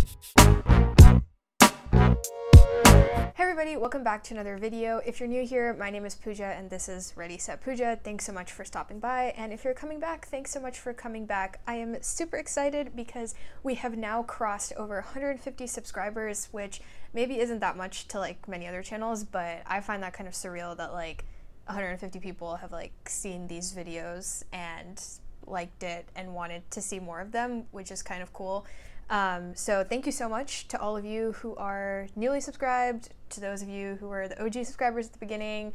Hey everybody, welcome back to another video. If you're new here, my name is Pooja and this is Ready Set Pooja. Thanks so much for stopping by, and if you're coming back, thanks so much for coming back. I am super excited because we have now crossed over 150 subscribers, which maybe isn't that much to like many other channels, but I find that kind of surreal that like 150 people have like seen these videos and liked it and wanted to see more of them, which is kind of cool. So thank you so much to all of you who are newly subscribed, to those of you who were the OG subscribers at the beginning.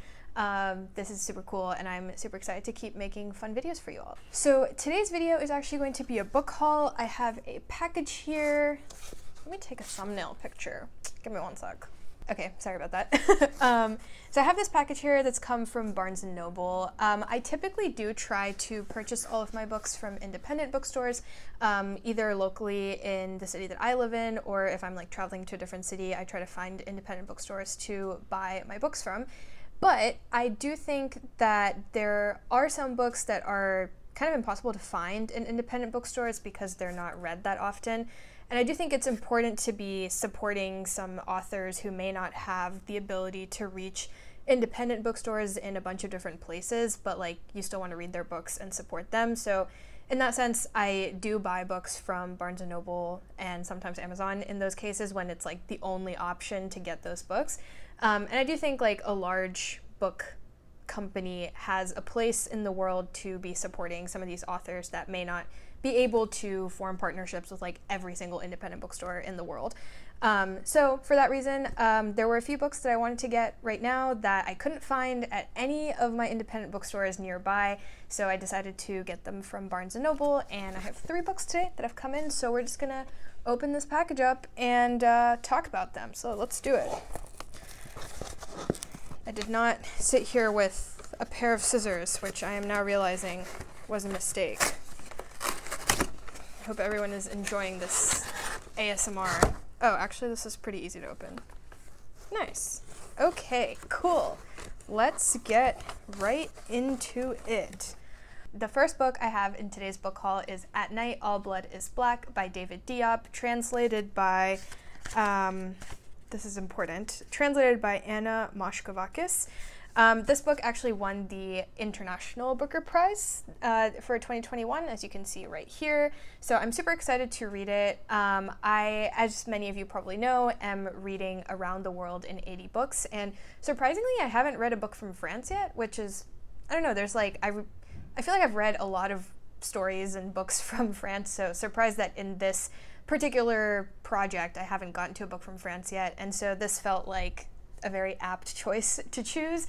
This is super cool and I'm super excited to keep making fun videos for you all. So today's video is actually going to be a book haul. I have a package here. Let me take a thumbnail picture. Give me one sec. Okay, sorry about that. So I have this package here that's come from Barnes & Noble. I typically do try to purchase all of my books from independent bookstores, either locally in the city that I live in, or if I'm like traveling to a different city, I try to find independent bookstores to buy my books from. But I do think that there are some books that are kind of impossible to find in independent bookstores because they're not read that often. And I do think it's important to be supporting some authors who may not have the ability to reach independent bookstores in a bunch of different places, but like you still want to read their books and support them. So in that sense, I do buy books from Barnes & Noble and sometimes Amazon in those cases when it's like the only option to get those books. And I do think like a large book company has a place in the world to be supporting some of these authors that may not be able to form partnerships with like every single independent bookstore in the world. So for that reason, there were a few books that I wanted to get right now that I couldn't find at any of my independent bookstores nearby, so I decided to get them from Barnes & Noble, and I have 3 books today that have come in, so we're just gonna open this package up and talk about them. So let's do it. I did not sit here with a pair of scissors, which I am now realizing was a mistake. I hope everyone is enjoying this ASMR. Oh, actually this is pretty easy to open. Nice. Okay, cool. Let's get right into it. The first book I have in today's book haul is At Night All Blood is Black by David Diop, translated by, this is important, translated by Anna Moshkovakis. This book actually won the International Booker Prize for 2021, as you can see right here. So I'm super excited to read it. I, as many of you probably know, am reading Around the World in 80 Books, and surprisingly I haven't read a book from France yet, which is, I don't know, there's like, I feel like I've read a lot of stories and books from France, so surprised that in this particular project I haven't gotten to a book from France yet, and so this felt like a very apt choice to choose,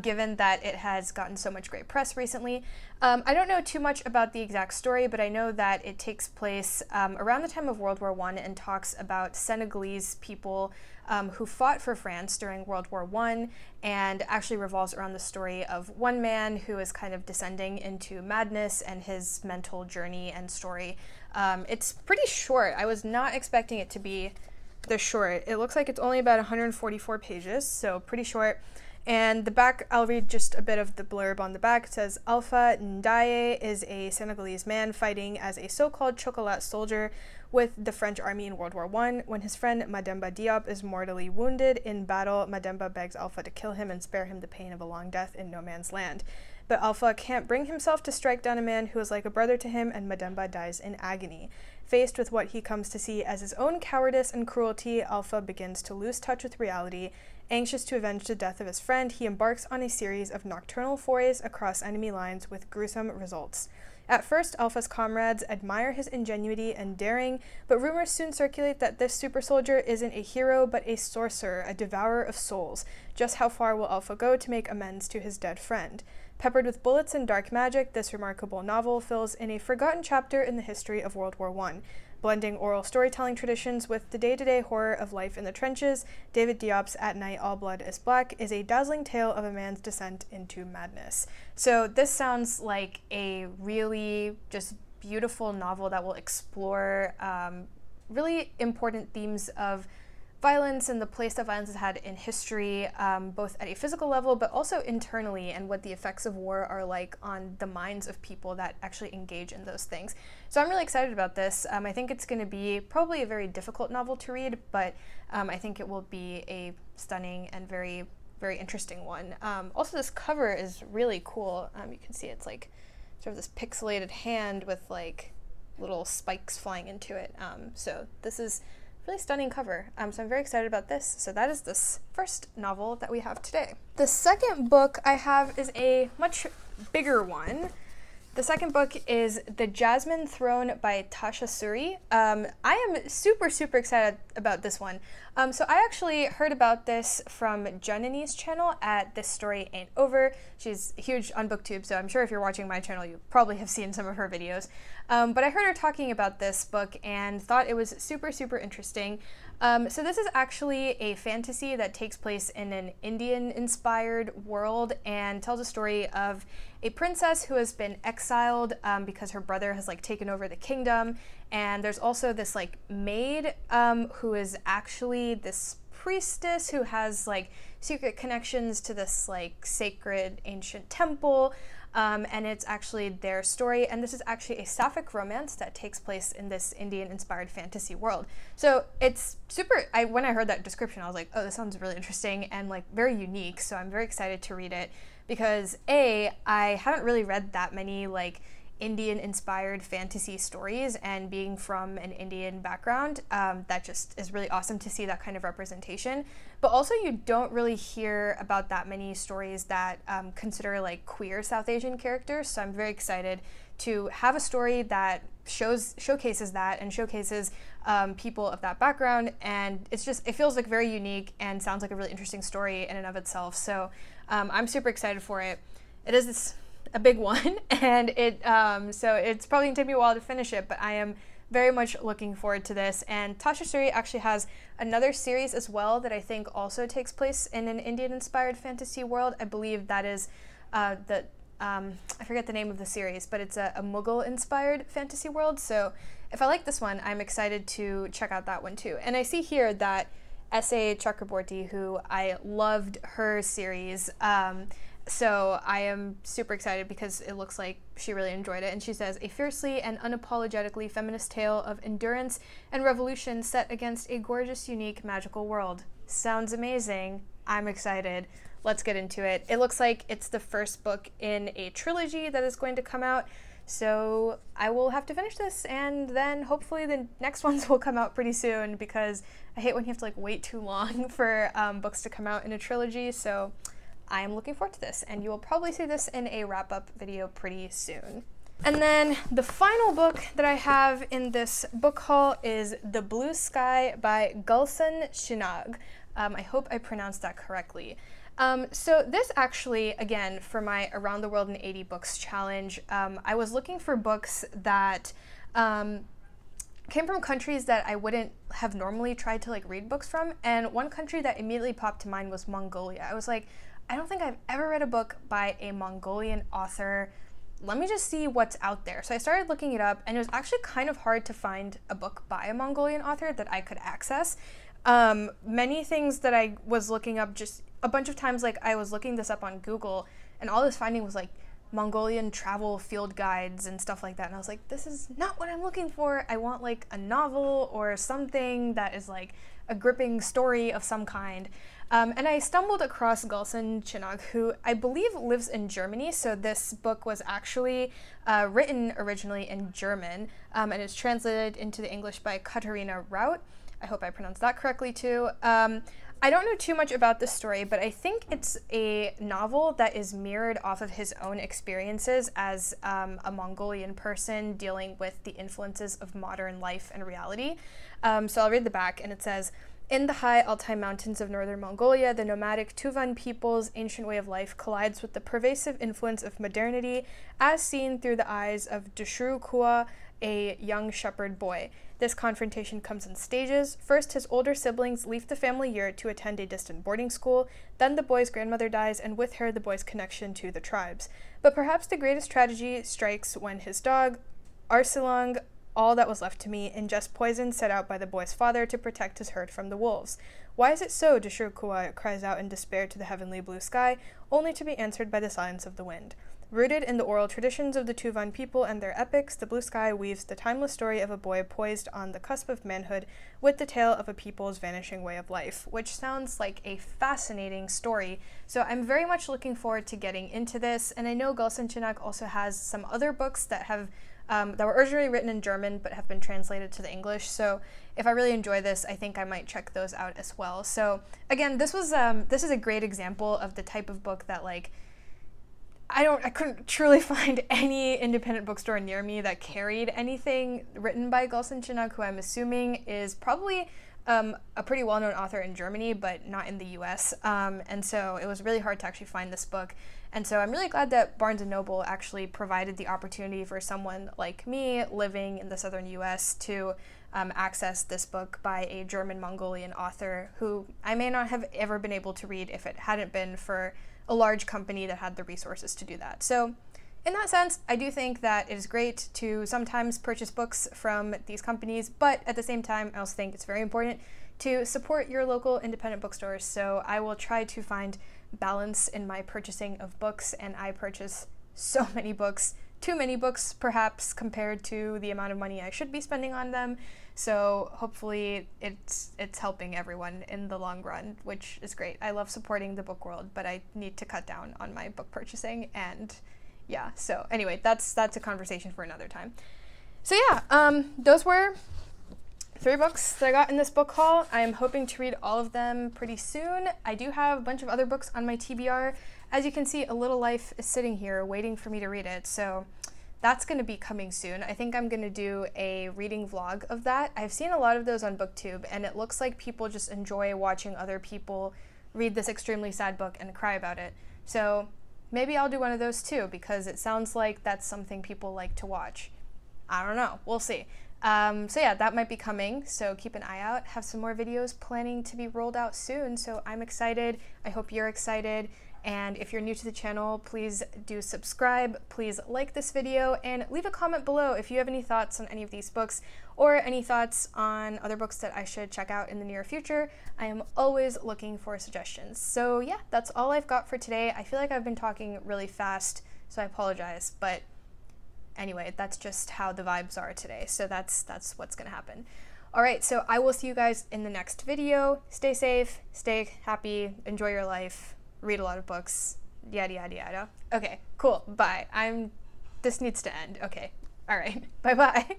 given that it has gotten so much great press recently. I don't know too much about the exact story, but I know that it takes place around the time of World War I and talks about Senegalese people who fought for France during World War I, and actually revolves around the story of one man who is kind of descending into madness and his mental journey and story. It's pretty short. I was not expecting it to be this short. It looks like it's only about 144 pages, so pretty short. And the back, I'll read just a bit of the blurb on the back. It says, Alpha Ndaye is a Senegalese man fighting as a so-called Chocolat soldier with the French army in World War I. When his friend Mademba Diop is mortally wounded in battle, Mademba begs Alpha to kill him and spare him the pain of a long death in no man's land. But Alpha can't bring himself to strike down a man who is like a brother to him, and Mademba dies in agony. Faced with what he comes to see as his own cowardice and cruelty, Alpha begins to lose touch with reality. Anxious to avenge the death of his friend, he embarks on a series of nocturnal forays across enemy lines with gruesome results. At first, Alpha's comrades admire his ingenuity and daring, but rumors soon circulate that this super soldier isn't a hero, but a sorcerer, a devourer of souls. Just how far will Alpha go to make amends to his dead friend? Peppered with bullets and dark magic, this remarkable novel fills in a forgotten chapter in the history of World War I. Blending oral storytelling traditions with the day-to-day horror of life in the trenches, David Diop's At Night All Blood is Black is a dazzling tale of a man's descent into madness. So this sounds like a really just beautiful novel that will explore really important themes of violence and the place that violence has had in history, both at a physical level, but also internally, and what the effects of war are like on the minds of people that actually engage in those things. So I'm really excited about this. I think it's going to be probably a very difficult novel to read, but I think it will be a stunning and very, very interesting one. Also, this cover is really cool. You can see it's like sort of this pixelated hand with like little spikes flying into it. So this is really stunning cover. So I'm very excited about this. So that is this first novel that we have today. The second book I have is a much bigger one. The second book is The Jasmine Throne by Tasha Suri. I am super, super excited about this one. So I actually heard about this from Janani's channel at This Story Ain't Over. She's huge on BookTube, so I'm sure if you're watching my channel, you probably have seen some of her videos. But I heard her talking about this book and thought it was super, super interesting. So this is actually a fantasy that takes place in an Indian-inspired world and tells a story of a princess who has been exiled because her brother has like taken over the kingdom, and there's also this like maid who is actually this priestess who has like secret connections to this like sacred ancient temple. And it's actually their story, and this is actually a sapphic romance that takes place in this Indian-inspired fantasy world. So it's super, when I heard that description, I was like, oh, this sounds really interesting and like very unique, so I'm very excited to read it because I haven't really read that many like Indian-inspired fantasy stories, and being from an Indian background, that just is really awesome to see that kind of representation. But also you don't really hear about that many stories that consider like queer South Asian characters, so I'm very excited to have a story that showcases that and showcases people of that background, and it feels like very unique and sounds like a really interesting story in and of itself. So I'm super excited for it. It is a big one, and so it's probably gonna take me a while to finish it, but I am very much looking forward to this. And Tasha Suri actually has another series as well that I think also takes place in an Indian-inspired fantasy world. I believe that is I forget the name of the series, but it's a Mughal-inspired fantasy world. So if I like this one, I'm excited to check out that one too. And I see here that S.A. Chakraborty, who I loved her series, so I am super excited because it looks like she really enjoyed it. And she says, a fiercely and unapologetically feminist tale of endurance and revolution set against a gorgeous, unique, magical world. Sounds amazing. I'm excited. Let's get into it. It looks like it's the first book in a trilogy that is going to come out. So I will have to finish this, and then hopefully the next ones will come out pretty soon, because I hate when you have to like wait too long for books to come out in a trilogy. So I am looking forward to this, and you will probably see this in a wrap-up video pretty soon. And then the final book that I have in this book haul is The Blue Sky by Galvan Tschinag. I hope I pronounced that correctly. So this actually, again, for my Around the World in 80 Books challenge, I was looking for books that came from countries that I wouldn't have normally tried to like read books from, and one country that immediately popped to mind was Mongolia. I was like, I don't think I've ever read a book by a Mongolian author. Let me just see what's out there. So I started looking it up, and it was actually kind of hard to find a book by a Mongolian author that I could access. Many things that I was looking up, just a bunch of times, like I was looking this up on Google, and all I was finding was like Mongolian travel field guides and stuff like that. And I was like, this is not what I'm looking for. I want like a novel or something that is like a gripping story of some kind. And I stumbled across Galvan Tschinag, who I believe lives in Germany. So this book was actually written originally in German, and it's translated into the English by Katharina Raut. I hope I pronounced that correctly too. I don't know too much about this story, but I think it's a novel that is mirrored off of his own experiences as a Mongolian person dealing with the influences of modern life and reality. So I'll read the back, and it says, in the high Altai Mountains of northern Mongolia, the nomadic Tuvan people's ancient way of life collides with the pervasive influence of modernity as seen through the eyes of Deshru Kua, a young shepherd boy. This confrontation comes in stages. First, his older siblings leave the family yurt to attend a distant boarding school. Then the boy's grandmother dies, and with her the boy's connection to the tribes. But perhaps the greatest tragedy strikes when his dog, Arsilang, all that was left to me, ingest poison set out by the boy's father to protect his herd from the wolves. Why is it so? Deshirkua cries out in despair to the heavenly blue sky, only to be answered by the silence of the wind. Rooted in the oral traditions of the Tuvan people and their epics, the blue sky weaves the timeless story of a boy poised on the cusp of manhood with the tale of a people's vanishing way of life, which sounds like a fascinating story. So I'm very much looking forward to getting into this, and I know Tschinag also has some other books that have that were originally written in German but have been translated to the English. So if I really enjoy this, I think I might check those out as well. So again, this is a great example of the type of book that, like, I couldn't truly find any independent bookstore near me that carried anything written by Tschinag, who I'm assuming is probably a pretty well-known author in Germany, but not in the US. And so it was really hard to actually find this book. And so I'm really glad that Barnes & Noble actually provided the opportunity for someone like me living in the southern US to access this book by a German-Mongolian author who I may not have ever been able to read if it hadn't been for a large company that had the resources to do that. So in that sense, I do think that it is great to sometimes purchase books from these companies, but at the same time, I also think it's very important to support your local independent bookstores. So I will try to find balance in my purchasing of books, and I purchase so many books, too many books perhaps compared to the amount of money I should be spending on them. So hopefully it's helping everyone in the long run, which is great. I love supporting the book world, but I need to cut down on my book purchasing, and yeah, so anyway, that's a conversation for another time. So yeah, those were 3 books that I got in this book haul. I am hoping to read all of them pretty soon. I do have a bunch of other books on my TBR. As you can see, A Little Life is sitting here waiting for me to read it, so that's going to be coming soon. I think I'm going to do a reading vlog of that. I've seen a lot of those on BookTube, and it looks like people just enjoy watching other people read this extremely sad book and cry about it. So maybe I'll do one of those too, because it sounds like that's something people like to watch. I don't know. We'll see. So yeah, that might be coming, so keep an eye out. Have some more videos planning to be rolled out soon, so I'm excited. I hope you're excited. And if you're new to the channel, please do subscribe, please like this video, and leave a comment below if you have any thoughts on any of these books or any thoughts on other books that I should check out in the near future. I am always looking for suggestions. So yeah, that's all I've got for today. I feel like I've been talking really fast, so I apologize, but anyway, that's just how the vibes are today, so that's what's gonna happen. All right, so I will see you guys in the next video. Stay safe, stay happy, enjoy your life, read a lot of books, yada yada yada. Okay, cool, bye. This needs to end. Okay, all right, bye-bye.